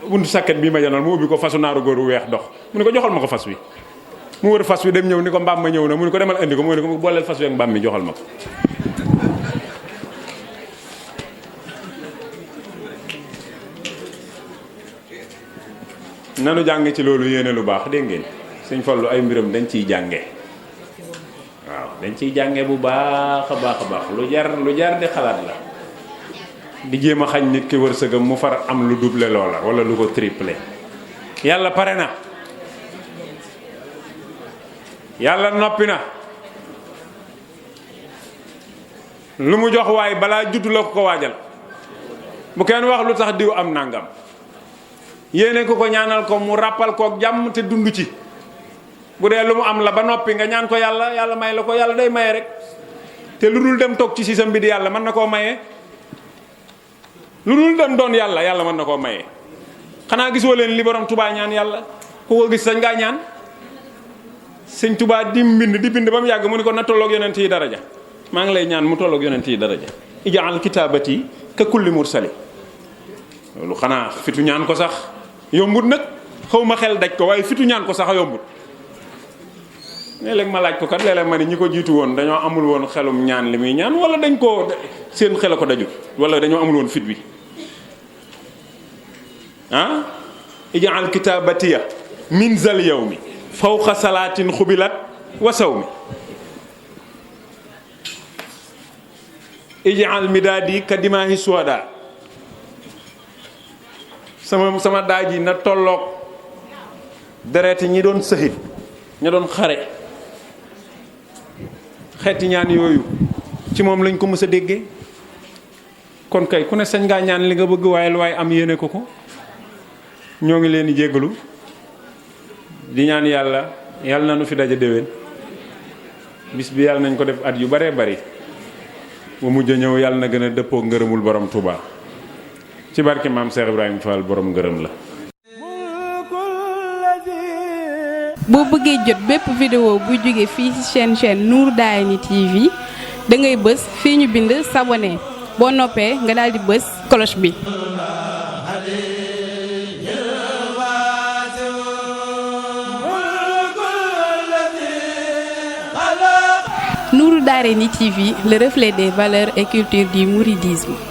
buntu sakket bii ma janal mu ubbi ko fasu naaru góor wu weex dox mu ni ko joxal ma ko fas wi mu wër fas wi dem ñëw ni ko mbaam ma ñëw na mu ni ko demal indi ko mu ni ko mu booleel fas wi ak mbaam mi joxal ma ko nanu jàng ci loolu yéene lu baax dégg ngeen sëñ Fallu ay mbiram dañ ciy jànge waaw dañ ciy jànge bu baax a baax lu jar di xalaat la di jéem a xañ nit ki wërsëgam mu far am lu double loola wala lu ko triplé yàlla pare na yàlla noppi na lu mu jox waay balaa juddu la ko waajal bu kenn wax lu tax diw am nangam yéene ko ñaanal ko mu ràppal kook jàmm te dund ci bu dee lu mu am la ba noppi nga ñaan ko yàlla may la ko yàlla day maye rek te lu dul dem toog ci sisam bi di yàlla mën na koo maye lu dul dem doon yàlla mën na koo maye xanaa gisoo leen li borom Tubaa ñaan yàlla ku ko gis sañ ngaa ñaan sëñ Tubaa di bind ba mu yàgg mu ni ko na tolloog yonent yi daraja maa ngi lay ñaan mu tolloog yonent yi daraja ijaal kitaabati ka kulli mursali loolu xanaa fitu ñaan ko sax yombut nag xaw ma xel daj ko waaye fitu ñaan ko sax a yombut léeg-léeg ma laaj ko kat léeg-léeg ma ni ñi ko jiitu woon dañoo amul woon xelum ñaan li muy ñaan wala dañ koo seen xel a ko dajut wala dañoo amul woon fit wi ijaal kitaabatiya min zal yawmi fawqa salaatin xubilat wa sawmi ijaal midaadi ka dimaahi suwada sama daaj yi na tolloog deret ñi doon sëxit ña doon xare xeeti ñaan yooyu ci moom lañ ko mës a déggee kon kay ku ne sañ ngaa ñaan li nga bëgg waaye lu waaye am yéene ko ñoo ngi leen di jéggalu di ñaan yàlla na nu fi daje déwén bis bi yàlla nañ ko def at yu baree bari bu mujj ñëw yàlla na gën a dëppoo ngërëmul borom Touba ci barke maam Cheikh Ibrahima Fall borom ngërëm la. boo bëggee jot bépp vidéo bu jóge fii ci chaîne Nour Darayni TV da ngay bës fii ñu bind s'abonner boo noppee nga daal di bës cloche bi. Nour Darayni TV, le reflet des valeurs et culture du mouridisme.